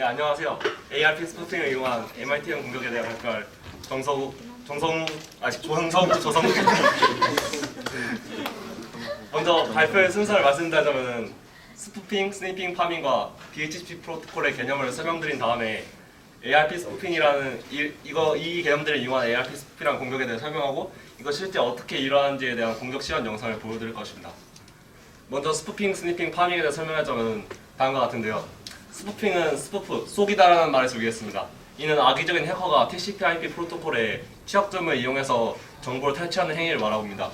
네, 안녕하세요. ARP 스푸팅을 이용한 MIT형 공격에 대해 발표할 조성욱 조성욱입니다. 먼저 발표의 순서를 말씀드리자면 스푸핑, 스니핑, 파밍과 DHCP 프로토콜의 개념을 설명드린 다음에 ARP 스푸핑이라는 이 개념들을 이용한 ARP 스푸핑이라는 공격에 대해 설명하고 이거 실제 어떻게 일어나는지에 대한 공격 시연 영상을 보여드릴 것입니다. 먼저 스푸핑, 스니핑, 파밍에 대해 설명하자면 다음과 같은데요. 스푸핑은 스푸프, 속이다라는 말에서 유래했습니다. 이는 악의적인 해커가 TCP/IP 프로토콜의 취약점을 이용해서 정보를 탈취하는 행위를 말하고 합니다.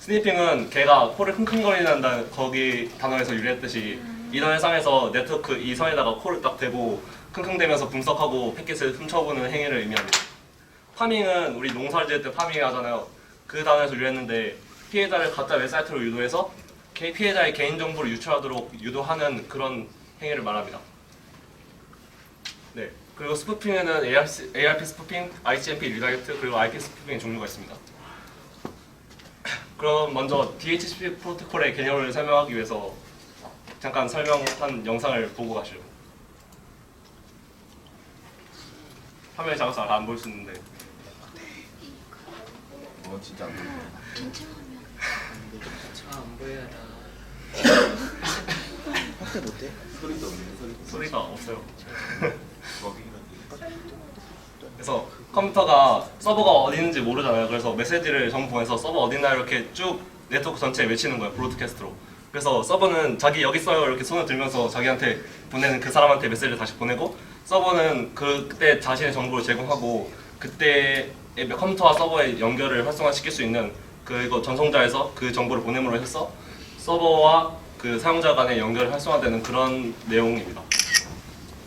스니핑은 걔가 코를 킁킁거리는 거기 단어에서 유래했듯이 이런 해상에서 네트워크 이 선에다가 코를 딱 대고 킁킁대면서 분석하고 패킷을 훔쳐보는 행위를 의미합니다. 파밍은 우리 농사를 지을 때 파밍 하잖아요. 그 단어에서 유래했는데 피해자를 가짜 웹사이트로 유도해서 피해자의 개인정보를 유출하도록 유도하는 그런 행위를 말합니다. 네, 그리고 스푸핑에는 ARP 스푸핑, ICMP 리다이렉트 그리고 IP 스푸핑의 종류가 있습니다. 그럼 먼저 DHCP 프로토콜의 개념을 설명하기 위해서 잠깐 설명한 영상을 보고 가시죠. 화면이 작아서 잘 안 보일 수 있는데. 진짜 안 보여. 안 보여라. 확대 못해? 소리도 없네. 소리가 없어요. 먹이긴 그래서 컴퓨터가 서버가 어디 있는지 모르잖아요. 그래서 메시지를 전부 보내서 서버 어디 있나 이렇게 쭉 네트워크 전체에 외치는 거예요. 브로드캐스트로. 그래서 서버는 자기 여기 있어요 이렇게 손을 들면서 자기한테 보내는 그 사람한테 메시지를 다시 보내고 서버는 그때 자신의 정보를 제공하고 그때 컴퓨터와 서버의 연결을 활성화시킬 수 있는 그리고 전송자에서 그 정보를 보냄으로 해서 서버와 그 사용자 간의 연결이 활성화되는 그런 내용입니다.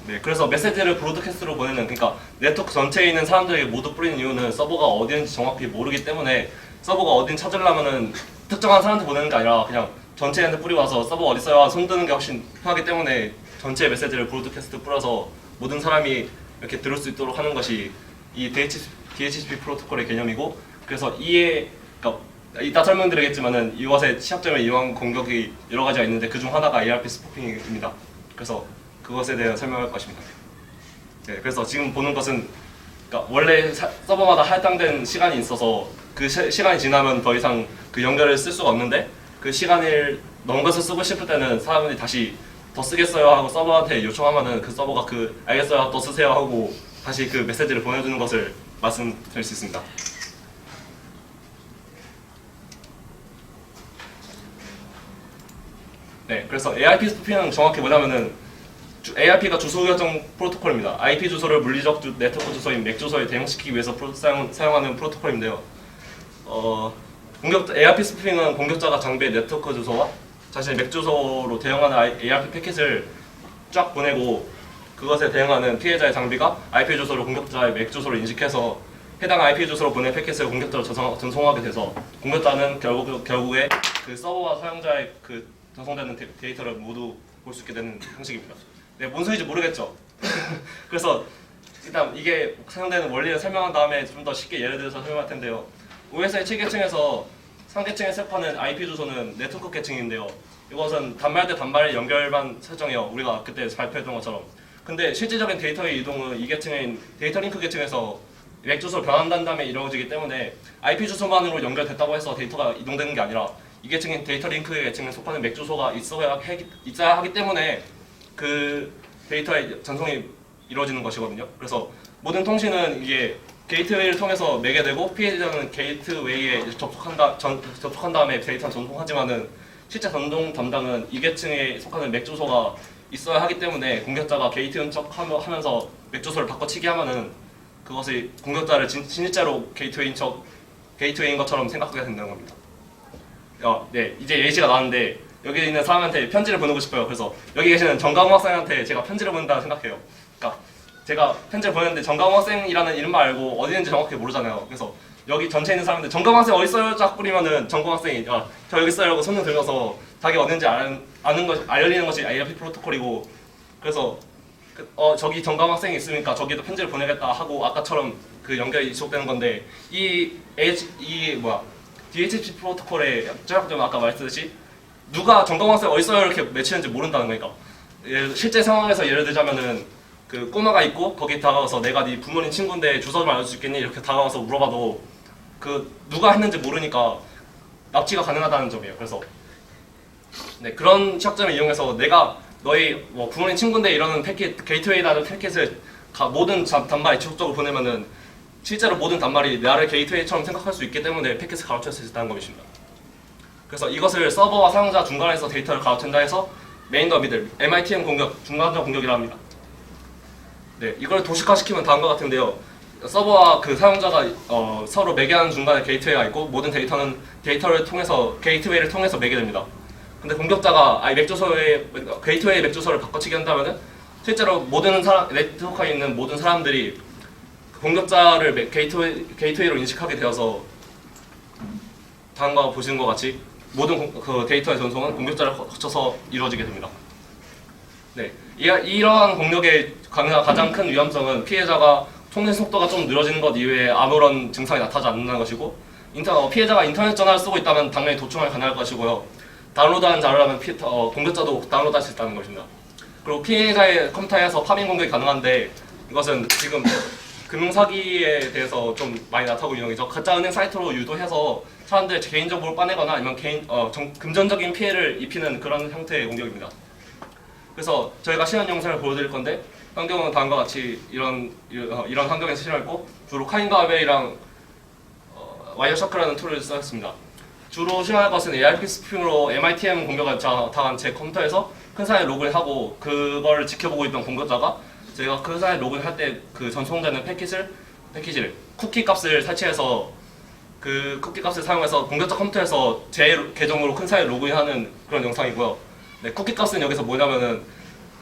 네, 그래서 메시지를 브로드캐스트로 보내는 그러니까 네트워크 전체에 있는 사람들에게 모두 뿌리는 이유는 서버가 어디인지 정확히 모르기 때문에 서버가 어딘 찾으려면은 특정한 사람한테 보내는 게 아니라 그냥 전체한테 뿌리고 와서 서버 어디 있어요? 손드는 게 훨씬 편하기 때문에 전체 메시지를 브로드캐스트 뿌려서 모든 사람이 이렇게 들을 수 있도록 하는 것이 이 DHCP 프로토콜의 개념이고 그래서 그러니까 이따 설명드리겠지만은 이것의 취약점을 이용한 공격이 여러 가지가 있는데 그 중 하나가 ARP 스푸핑입니다. 그래서 그것에 대해 설명할 것입니다. 네, 그래서 지금 보는 것은 그러니까 원래 서버마다 할당된 시간이 있어서 그 시간이 지나면 더 이상 그 연결을 쓸 수가 없는데 그 시간을 넘은 것을 쓰고 싶을 때는 사람들이 다시 더 쓰겠어요 하고 서버한테 요청하면은 그 서버가 알겠어요 더 쓰세요 하고 다시 그 메시지를 보내주는 것을 말씀드릴 수 있습니다. 네, 그래서 ARP 스푸핑은 정확히 뭐냐면은 ARP가 주소 결정 프로토콜입니다. IP 주소를 물리적 네트워크 주소인 맥 주소에 대응시키기 위해서 사용하는 프로토콜인데요. ARP 스푸핑은 공격자가 장비의 네트워크 주소와 자신의 맥 주소로 대응하는 ARP 패킷을 쫙 보내고 그것에 대응하는 피해자의 장비가 IP 주소를 공격자의 맥 주소로 인식해서 해당 IP 주소로 보낸 패킷을 공격자로 전송하게 돼서 공격자는 결국에 그 서버와 사용자의 그 전송되는 데이터를 모두 볼 수 있게 되는 형식입니다. 네, 뭔 소리인지 모르겠죠? 그래서 일단 이게 사용되는 원리를 설명한 다음에 좀 더 쉽게 예를 들어서 설명할 텐데요. OS의 7계층에서 3계층에 습하는 IP 주소는 네트워크 계층인데요. 이것은 단말 대 단말의 연결만 설정해요. 우리가 그때 발표했던 것처럼. 근데 실질적인 데이터의 이동은 2계층인 데이터 링크 계층에서 맥 주소로 변환한 다음에 이루어지기 때문에 IP 주소만으로 연결됐다고 해서 데이터가 이동되는 게 아니라 2계층인 데이터 링크 계층에 속하는 맥 주소가 있어야 하기 때문에 그 데이터의 전송이 이루어지는 것이거든요. 그래서 모든 통신은 이게 게이트웨이를 통해서 매게 되고 피해자는 게이트웨이에 접촉한 다음에 데이터를 전송하지만은 실제 전송 담당은 2계층에 속하는 맥 주소가 있어야 하기 때문에 공격자가 게이트인 척 하면서 맥 주소를 바꿔치기 하면은 그것이 공격자를 진짜로 게이트웨이인 것처럼 생각하게 된다는 겁니다. 네, 이제 예시가 나왔는데 여기 있는 사람한테 편지를 보내고 싶어요. 그래서 여기 계시는 정강호 학생한테 제가 편지를 보낸다고 생각해요. 그러니까 제가 편지를 보냈는데 정강호 학생이라는 이름만 알고 어디 있는지 정확히 모르잖아요. 그래서 여기 전체에 있는 사람들 정강호 학생 어디 있어요? 쫙 뿌리면은 정강호 학생이 저 여기 있어요 하고 손을 들면서 자기 어디 있는지 알리는 것이 ARP 프로토콜이고 그래서 저기 정강호 학생이 있으니까 저기도 편지를 보내겠다 하고 아까처럼 그 연결이 지속되는 건데 DHCP 프로토콜의 취약점은 아까 말했듯이 누가 정강호 학생 어디 있어요 이렇게 외치는지 모른다는 거니까 실제 상황에서 예를 들자면은 그 꼬마가 있고 거기 다가가서 내가 네 부모님 친구인데 주소 좀 알려줄 수 있겠니? 이렇게 다가가서 물어봐도 그 누가 했는지 모르니까 납치가 가능하다는 점이에요. 그래서 네, 그런 시작점을 이용해서 내가 너희 뭐 부모님 친구인데 이러는 패킷 게이트웨이라는 패킷을 모든 단말에 지속적으로 보내면은 실제로 모든 단말이 나를 게이트웨이처럼 생각할 수 있기 때문에 패킷을 가로챌 수 있다는 것입니다. 그래서 이것을 서버와 사용자 중간에서 데이터를 가로챈다 해서 메인과 미들, MITM 공격, 중간적 공격이라 합니다. 네, 이걸 도식화시키면 다음과 같은데요. 서버와 그 사용자가 서로 매개하는 중간에 게이트웨이가 있고 모든 데이터는 게이트웨이를 통해서 매개됩니다. 근데 공격자가 맥 주소의 게이트웨이 맥 주소를 바꿔치기 한다면은 실제로 네트워크에 있는 모든 사람들이 공격자를 게이트웨이로 인식하게 되어서 다음과 보시는 것 같이 모든 그 데이터의 전송은 공격자를 거쳐서 이루어지게 됩니다. 네, 이러한 공격의 가장 큰 위험성은 피해자가 통신 속도가 좀 느려지는 것 이외에 아무런 증상이 나타나지 않는다는 것이고 피해자가 인터넷 전화를 쓰고 있다면 당연히 도청이 가능할 것이고요. 다운로드한 자료라면 공격자도 다운로드할 수 있다는 것입니다. 그리고 피해자의 컴퓨터에서 파밍 공격이 가능한데 이것은 지금 금융사기에 대해서 좀 많이 나타나고 있는 거죠. 가짜은행 사이트로 유도해서 사람들의 개인정보를 빠내거나 아니면 금전적인 피해를 입히는 그런 형태의 공격입니다. 그래서 저희가 실현 영상을 보여드릴 건데 환경은 다음과 같이 이런 환경에서 실현했고 주로 카인가웨이랑 와이어샤크라는 툴을 썼습니다. 주로 실현할 것은 ARP 스피핑으로 MITM 공격을 당한 제 컴퓨터에서 큰 사이에 로그인하고 그걸 지켜보고 있던 공격자가 제가 큰 사이에 로그인할 때 그 전송되는 패키지를 쿠키 값을 설치해서 그 쿠키 값을 사용해서 공격자 컴퓨터에서 제 계정으로 큰 사이에 로그인하는 그런 영상이고요. 네, 쿠키 값은 여기서 뭐냐면은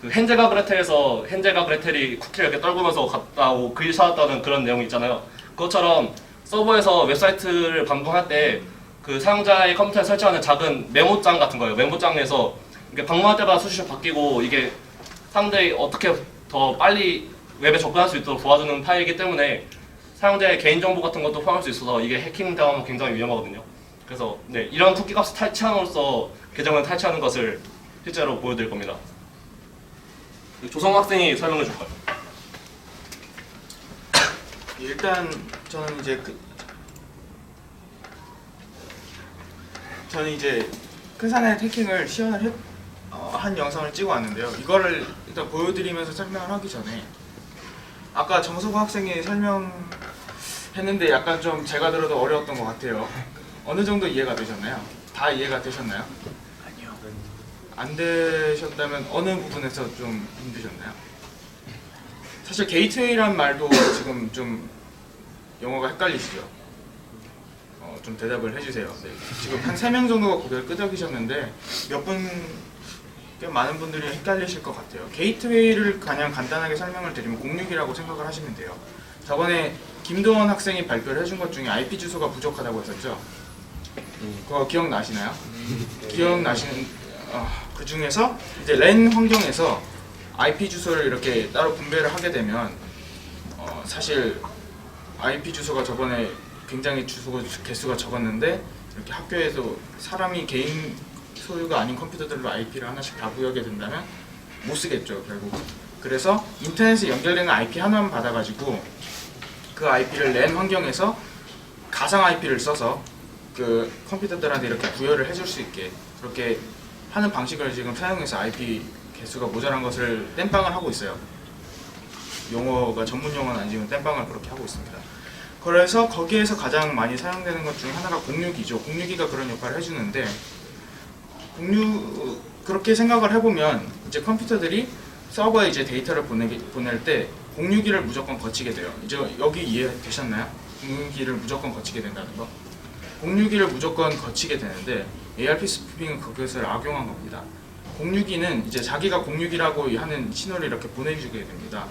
그 헨젤과 그레텔에서 헨젤과 그레텔이 쿠키를 이렇게 떨구면서 갔다고 글 찾았다는 그런 내용이 있잖아요. 그것처럼 서버에서 웹사이트를 방문할 때 그 사용자의 컴퓨터에 설치하는 작은 메모장 같은 거예요. 메모장에서 이게 방문할 때마다 수시로 바뀌고 이게 사람들이 어떻게 더 빨리 웹에 접근할 수 있도록 도와주는 파일이기 때문에 사용자의 개인정보 같은 것도 포함할 수 있어서 이게 해킹당하면 굉장히 위험하거든요. 그래서 네, 이런 쿠키 값을 탈취함으로써 계정을 탈취하는 것을 실제로 보여드릴 겁니다. 조성 학생이 설명해 줄 거예요. 일단 저는 이제 큰사내 해킹을 시연을 한 영상을 찍어 왔는데요. 이거를 일단 보여드리면서 설명을 하기 전에 아까 정석호 학생이 설명했는데 약간 좀 제가 들어도 어려웠던 것 같아요. 어느 정도 이해가 되셨나요? 다 이해가 되셨나요? 아니요. 안 되셨다면 어느 부분에서 좀 힘드셨나요? 사실 게이트웨이란 말도 지금 좀 영어가 헷갈리시죠? 좀 대답을 해주세요. 네. 지금 한 3명 정도가 고개를 끄덕이셨는데 꽤 많은 분들이 헷갈리실 것 같아요. 게이트웨이를 그냥 간단하게 설명을 드리면 06이라고 생각을 하시면 돼요. 저번에 김도원 학생이 발표를 해준 것 중에 IP 주소가 부족하다고 했었죠? 그거 기억나시나요? 기억나시는 그 중에서 이제 랜 환경에서 IP 주소를 이렇게 따로 분배를 하게 되면 사실 IP 주소가 저번에 굉장히 개수가 적었는데 이렇게 학교에서 사람이 개인 소유가 아닌 컴퓨터들로 IP를 하나씩 다 구하게 된다면 못 쓰겠죠, 결국. 그래서 인터넷에 연결되는 IP 하나만 받아가지고 그 IP를 랜 환경에서 가상 IP를 써서 그 컴퓨터들한테 이렇게 부여를 해줄 수 있게 그렇게 하는 방식을 지금 사용해서 IP 개수가 모자란 것을 땜빵을 하고 있어요. 용어가 전문 용어는 아니지만 땜빵을 그렇게 하고 있습니다. 그래서 거기에서 가장 많이 사용되는 것 중에 하나가 06이죠. 06이가 그런 역할을 해주는데 그렇게 생각을 해보면 이제 컴퓨터들이 서버에 이제 데이터를 보낼 때 06기를 무조건 거치게 돼요. 이제 여기 이해되셨나요? 06기를 무조건 거치게 된다는 거. 06기를 무조건 거치게 되는데 ARP 스피핑은 그것을 악용한 겁니다. 06기는 이제 자기가 06이라고 하는 신호를 이렇게 보내주게 됩니다.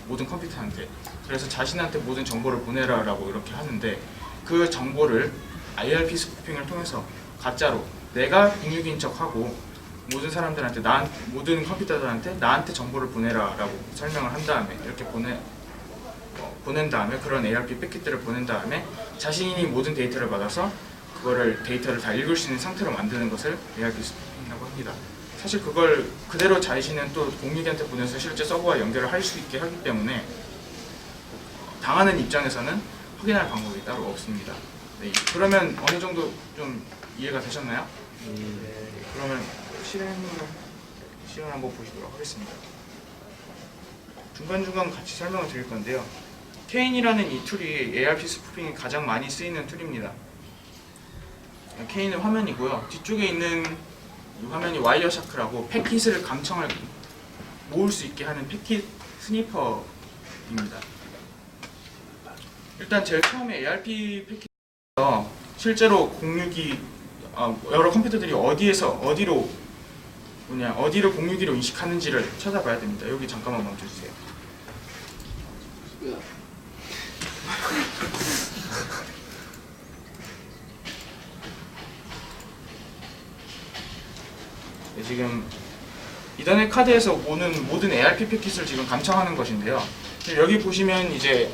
모든 컴퓨터한테. 그래서 자신한테 모든 정보를 보내라라고 이렇게 하는데 그 정보를 ARP 스피핑을 통해서 가짜로 내가 06인 척하고 모든 사람들한테 모든 컴퓨터들한테 나한테 정보를 보내라라고 설명을 한 다음에 이렇게 보낸 다음에 그런 ARP 패킷들을 보낸 다음에 자신이 모든 데이터를 받아서 데이터를 다 읽을 수 있는 상태로 만드는 것을 ARP 스피핑이라고 합니다. 사실 그걸 그대로 자신은 또 공유기한테 보내서 실제 서버와 연결을 할 수 있게 하기 때문에 당하는 입장에서는 확인할 방법이 따로 없습니다. 네, 그러면 어느 정도 좀 이해가 되셨나요? 그러면 실행을 한번 보시도록 하겠습니다. 중간중간 같이 설명을 드릴 건데요. 케인이라는 이 툴이 ARP 스푸핑이 가장 많이 쓰이는 툴입니다. 케인은 화면이고요. 뒤쪽에 있는 이 화면이 와이어샤크라고 패킷을 감청을 모을 수 있게 하는 패킷 스니퍼입니다. 일단 제일 처음에 ARP 패킷에서 실제로 공유기 여러 컴퓨터들이 어디로 공유기로 인식하는지를 찾아봐야 됩니다. 여기 잠깐만 멈춰주세요. 네, 지금 이더넷 카드에서 오는 모든 ARP 패킷을 지금 감청하는 것인데요. 여기 보시면 이제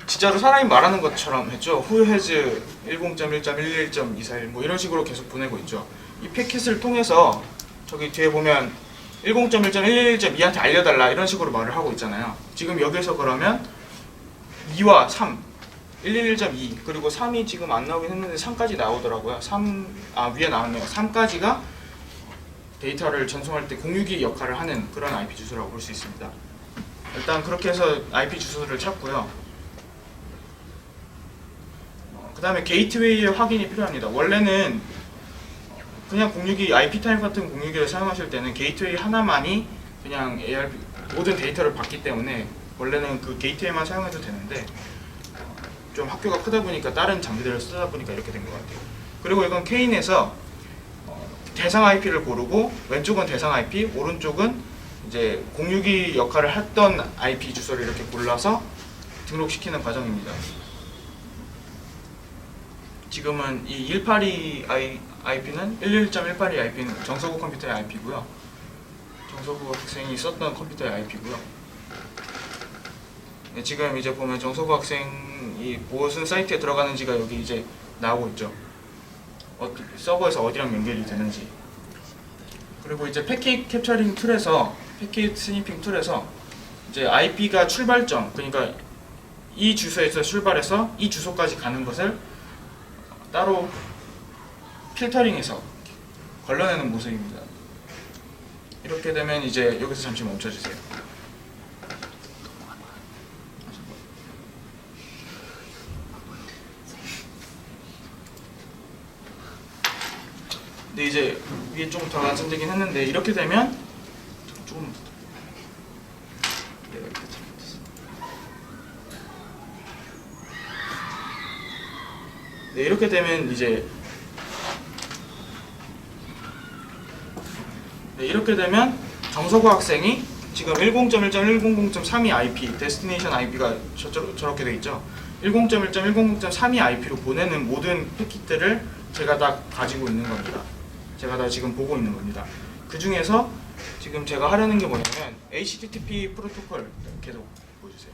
진짜로 사람이 말하는 것처럼 했죠. Who has 10.1.11.241 뭐 이런 식으로 계속 보내고 있죠. 이 패킷을 통해서 저기 뒤에 보면 10.1.11.2한테 알려달라 이런 식으로 말을 하고 있잖아요. 지금 여기서 그러면 2와 3 111.2 그리고 3이 지금 안 나오긴 했는데 3까지 나오더라고요. 위에 나왔네요. 3까지가 데이터를 전송할 때 공유기 역할을 하는 그런 IP 주소라고 볼 수 있습니다. 일단 그렇게 해서 IP 주소를 찾고요. 그 다음에 게이트웨이의 확인이 필요합니다. 원래는 그냥 공유기 IP 타입 같은 공유기를 사용하실 때는 게이트웨이 하나만이 그냥 ARP 모든 데이터를 받기 때문에 원래는 그 게이트웨이만 사용해도 되는데 좀 학교가 크다 보니까 다른 장비들을 쓰다 보니까 이렇게 된 것 같아요. 그리고 이건 케인에서 대상 IP를 고르고 왼쪽은 대상 IP, 오른쪽은 이제 공유기 역할을 했던 IP 주소를 이렇게 골라서 등록시키는 과정입니다. 지금은 이 182 IP는 11.182 IP는 정서구 컴퓨터의 IP고요. 정서구 학생이 썼던 컴퓨터의 IP고요. 네, 지금 이제 보면 정서구 학생이 무슨 사이트에 들어가는지가 여기 이제 나오고 있죠. 서버에서 어디랑 연결이 되는지. 그리고 이제 패킷 캡처링 툴에서 패킷 스니핑 툴에서 이제 IP가 출발점, 그러니까 이 주소에서 출발해서 이 주소까지 가는 것을 따로 필터링해서 걸러내는 모습입니다. 이렇게 되면 이제 여기서 잠시 멈춰주세요. 근데 이제 위에 좀 더 완성되긴 했는데 이렇게 되면 좀 내가 이렇게 잘못했어. 네, 이렇게 되면 이제 이렇게 되면 정서구 학생이 지금 10.1.100.32 IP 데스티네이션 IP가 저렇게 돼 있죠. 10.1.100.32 IP로 보내는 모든 패킷들을 제가 다 가지고 있는 겁니다. 제가 다 지금 보고 있는 겁니다. 그 중에서 지금 제가 하려는 게 뭐냐면 HTTP 프로토콜 계속 보여주세요.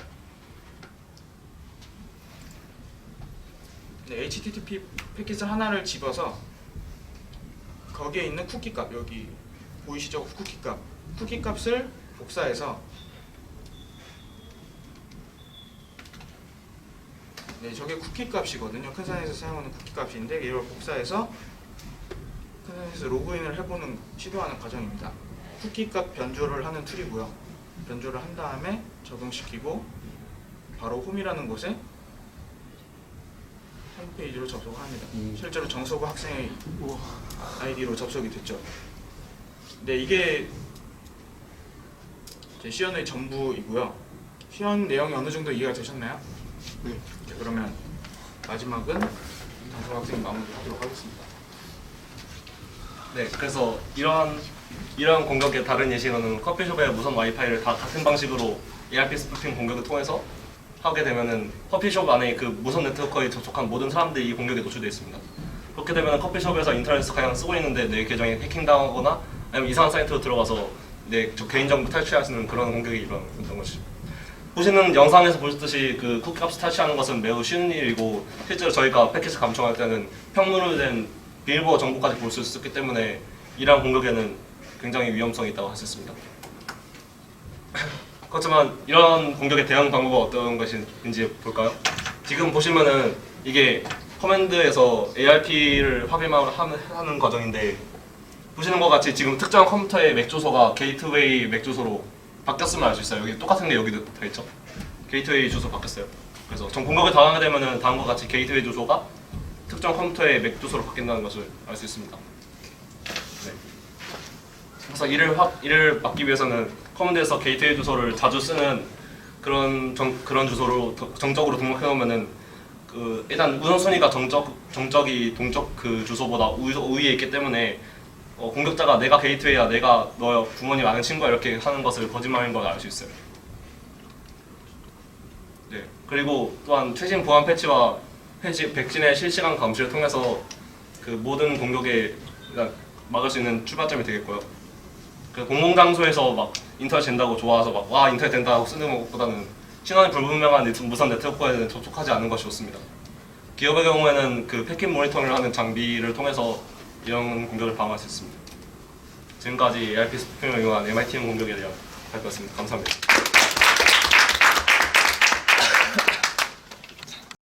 네, HTTP 패킷을 하나를 집어서 거기에 있는 쿠키 값, 여기 보이시죠? 쿠키 값을 복사해서 네, 저게 쿠키 값이거든요. 큰산에서 사용하는 쿠키 값인데 이걸 복사해서 큰산에서 로그인을 해보는 시도하는 과정입니다. 쿠키 값 변조를 하는 툴이고요. 변조를 한 다음에 적용시키고 바로 홈이라는 곳에 홈페이지로 접속을 합니다. 실제로 정서구 학생의 아이디로 접속이 됐죠. 네, 이게 제 시연의 전부이고요. 시연 내용이 어느 정도 이해가 되셨나요? 네. 그러면 마지막은 정서구 학생이 마무리하도록 하겠습니다. 네, 그래서 이런 공격의 다른 예시로는 커피숍의 무선 와이파이를 다 같은 방식으로 ARP 스푸핑 공격을 통해서 하게 되면은 커피숍 안에 그 무선 네트워크에 접속한 모든 사람들이 이 공격에 노출되어 있습니다. 그렇게 되면 커피숍에서 인터넷을 그냥 쓰고 있는데 내 계정이 해킹당하거나 아니면 이상한 사이트로 들어가서 내 개인정보 탈취할 수 있는 그런 공격이 일어나는 것이죠. 보시는 영상에서 보셨듯이 그 쿠키값을 탈취하는 것은 매우 쉬운 일이고 실제로 저희가 패킷을 감청할 때는 평문으로 된 비밀보호 정보까지 볼 수 있었기 때문에 이러한 공격에는 굉장히 위험성이 있다고 할 수 있습니다. 그렇지만 이런 공격의 대응 방법은 어떤 것인지 볼까요? 지금 보시면은 이게 커맨드에서 ARP를 확인하는 과정인데 보시는 것 같이 지금 특정 컴퓨터의 맥 주소가 게이트웨이 맥 주소로 바뀌었음을 알 수 있어요. 여기 똑같은 게 여기도 다 있죠. 게이트웨이 주소 바뀌었어요. 그래서 전 공격을 당하게 되면은 다음과 같이 게이트웨이 주소가 특정 컴퓨터의 맥 주소로 바뀐다는 것을 알 수 있습니다. 네. 그래서 이를 막기 위해서는 커맨드에서 게이트웨이 주소를 자주 쓰는 그런 주소로 정적으로 등록해 놓으면은 그 일단 우선순위가 정적이 동적 그 주소보다 우위에 있기 때문에 공격자가 내가 게이트웨이야, 내가 너 부모님 아는 친구야 이렇게 하는 것을 거짓말인 걸 알 수 있어요. 네. 그리고 또한 최신 보안 패치와 백신의 실시간 감시를 통해서 그 모든 공격에 막을 수 있는 출발점이 되겠고요. 그 공공장소에서 막 인터넷 된다고 좋아서 막 와 인터넷 된다고 쓰는 것보다는 신원이 불분명한 무선 네트워크에는 접촉하지 않는 것이 좋습니다. 기업의 경우에는 그 패킷 모니터링을 하는 장비를 통해서 이런 공격을 방어할 수 있습니다. 지금까지 ARP 스피핑을 이용한 MITM 공격에 대한 발표였습니다. 감사합니다.